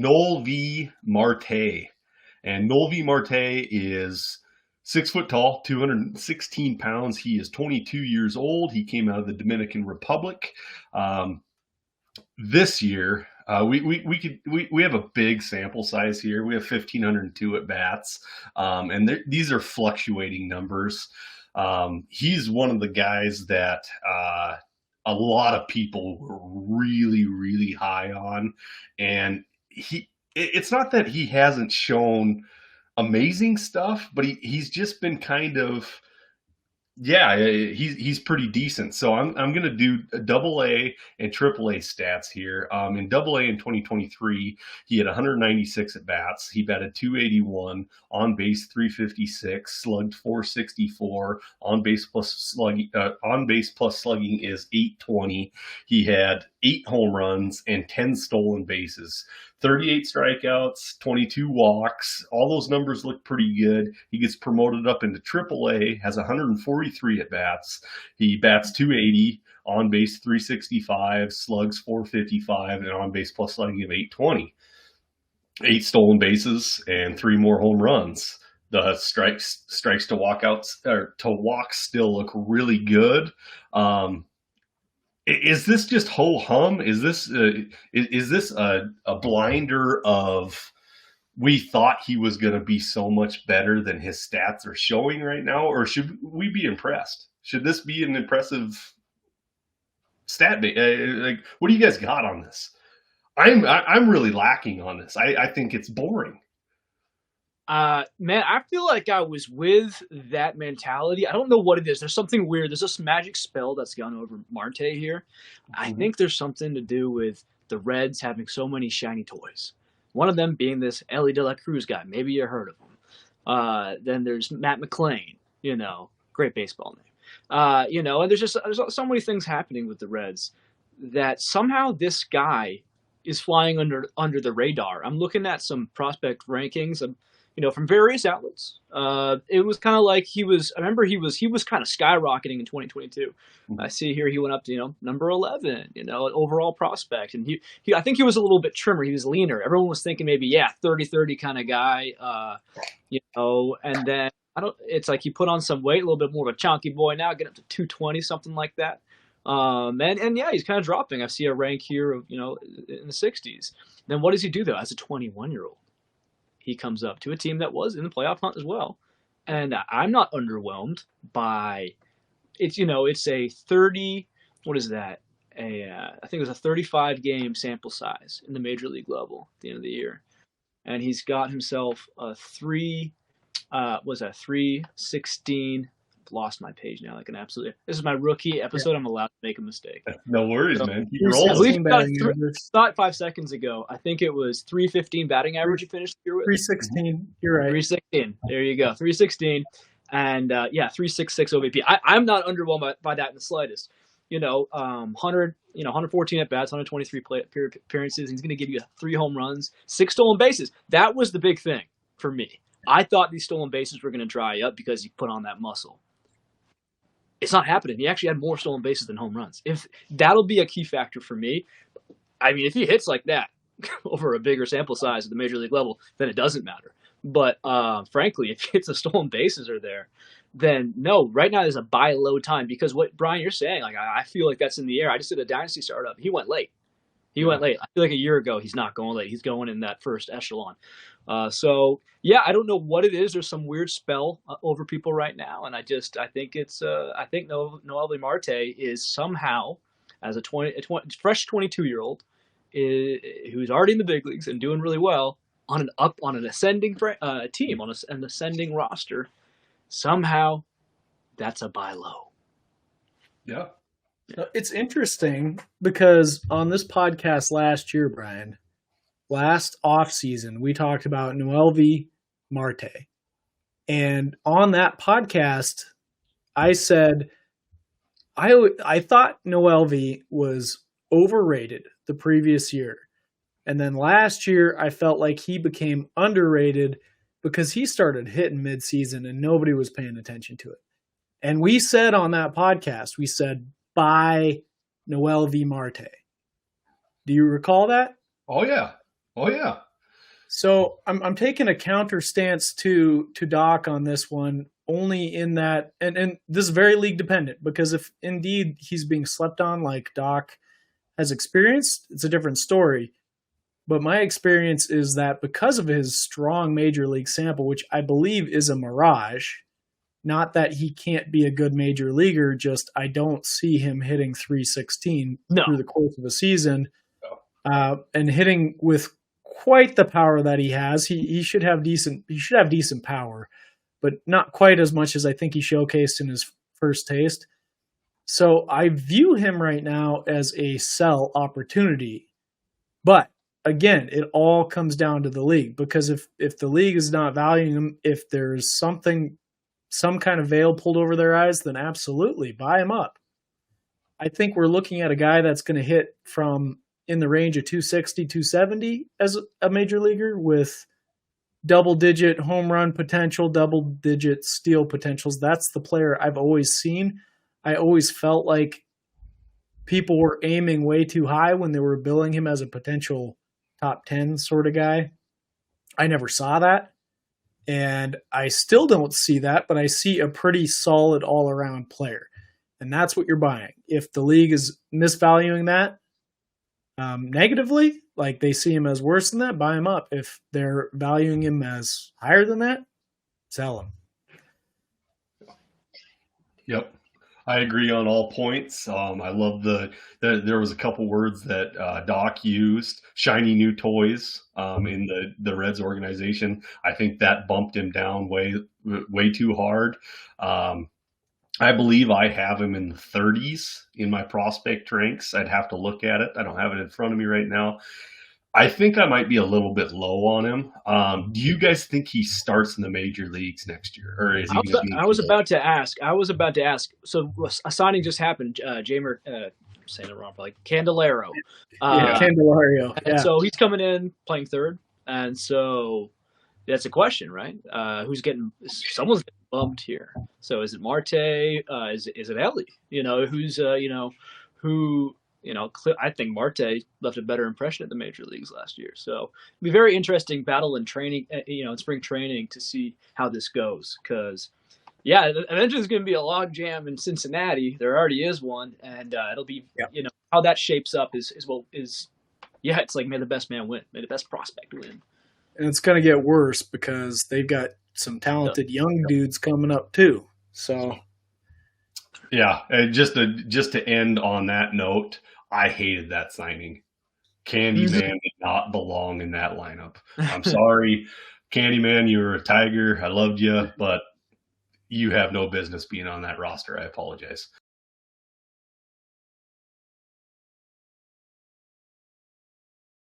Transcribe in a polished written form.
Noelvi Marte. And Noelvi Marte is 6 foot tall, 216 pounds. He is 22 years old. He came out of the Dominican Republic. This year, we have a big sample size here. We have 1,502 at bats, and these are fluctuating numbers. He's one of the guys that a lot of people were really, really high on, and it's not that he hasn't shown amazing stuff, but he's just been kind of, yeah, he's pretty decent. So I'm going to do double A and triple A stats here. In double A in 2023, he had 196 at bats. He batted 281, on base 356, slugged 464, on base plus slugging is 820. He had 8 home runs and 10 stolen bases. 38 strikeouts, 22 walks. All those numbers look pretty good. He gets promoted up into AAA, has 143 at bats. He bats 280, on base 365, slugs 455, and on base plus slugging of 820. 8 stolen bases and 3 more home runs. The strikes to walks still look really good. Is this just ho hum? Is this a blinder of we thought he was going to be so much better than his stats are showing right now, or should we be impressed? Should this be an impressive stat? Like, what do you guys got on this? I'm really lacking on this. I think it's boring. Man, I feel like I was with that mentality. I don't know what it is. There's something weird. There's this magic spell that's gone over Marte here. I think there's something to do with the Reds having so many shiny toys. One of them being this Ellie De La Cruz guy. Maybe you heard of him. Then there's Matt McClain, great baseball name. And there's so many things happening with the Reds that somehow this guy is flying under the radar. I'm looking at some prospect rankings from various outlets. It was kind of like I remember he was kind of skyrocketing in 2022. I see here he went up to, number 11, overall prospect. And I think he was a little bit trimmer. He was leaner. Everyone was thinking maybe, 30-30 kind of guy, and then it's like he put on some weight, a little bit more of a chunky boy now, get up to 220, something like that. And he's kind of dropping. I see a rank here of, in the 60s. Then what does he do though? As a 21-year-old, he comes up to a team that was in the playoff hunt as well. And I'm not underwhelmed by it's a 30, what is that? I think it was a 35 game sample size in the major league level at the end of the year. And he's got himself a 316. Lost my page now like an absolute. This is my rookie episode. Yeah. I'm allowed to make a mistake. No worries, man. Thought 5 seconds ago. I think it was 315 batting average he finished the year with. 316. You're right. 316. There you go. 316. And 366 OVP. I'm not underwhelmed by that in the slightest. 114 at bats, 123 appearances. He's going to give you 3 home runs, 6 stolen bases. That was the big thing for me. I thought these stolen bases were going to dry up because he put on that muscle. It's not happening. He actually had more stolen bases than home runs. If that'll be a key factor for me. I mean, if he hits like that over a bigger sample size at the major league level, then it doesn't matter. But frankly, if the stolen bases are there, then no. Right now is a buy low time because what Brian you're saying, like I feel like that's in the air. I just did a dynasty startup. He went late. I feel like a year ago he's not going late. He's going in that first echelon. I don't know what it is. There's some weird spell over people right now, and I think Noelvi Marte is somehow, as a fresh 22-year-old, who's already in the big leagues and doing really well on an ascending team on an ascending roster. Somehow, that's a buy low. Yeah. It's interesting because on this podcast last year, Brian, last offseason, we talked about Noelvi Marte. And on that podcast, I said I thought Noelvi was overrated the previous year. And then last year, I felt like he became underrated because he started hitting midseason and nobody was paying attention to it. And we said on that podcast, buy Noelvi Marte. Do you recall that? Oh yeah. So I'm taking a counter stance to Doc on this one, only in that, and this is very league dependent, because if indeed he's being slept on like Doc has experienced, it's a different story. But my experience is that because of his strong major league sample, which I believe is a mirage, not that he can't be a good major leaguer, just I don't see him hitting 316 through the course of a season, and hitting with quite the power that he has. He should have decent power, but not quite as much as I think he showcased in his first taste. So I view him right now as a sell opportunity. But again, it all comes down to the league, because if the league is not valuing him, if there's some kind of veil pulled over their eyes, then absolutely buy him up. I think we're looking at a guy that's going to hit from in the range of 260, 270 as a major leaguer, with double-digit home run potential, double-digit steal potentials. That's the player I've always seen. I always felt like people were aiming way too high when they were billing him as a potential top 10 sort of guy. I never saw that, and I still don't see that, but I see a pretty solid all-around player, and that's what you're buying. If the league is misvaluing that, negatively, like they see him as worse than that, buy him up. If they're valuing him as higher than that, sell him. Yep. I agree on all points. I love there was a couple words that Doc used, shiny new toys, in the Reds organization. I think that bumped him down way too hard. I believe I have him in the 30s in my prospect ranks. I'd have to look at it. I don't have it in front of me right now. I think I might be a little bit low on him. Do you guys think he starts in the major leagues next year, or is he? I was about to ask. So a signing just happened. Jamer, saying it wrong, like Candelario. Candelario. And so he's coming in playing third, and so that's a question, right? Someone's getting bumped here. So is it Marte? Is it Ellie? I think Marte left a better impression at the major leagues last year. So it'll be very interesting battle in training, in spring training, to see how this goes. Because, eventually there's going to be a log jam in Cincinnati. There already is one, and it'll be, how that shapes up is it's like may the best man win, may the best prospect win. And it's going to get worse because they've got some talented young dudes coming up too. So, yeah, and just to end on that note, I hated that signing. Candyman did not belong in that lineup. I'm sorry, Candyman, you were a Tiger. I loved you, but you have no business being on that roster. I apologize.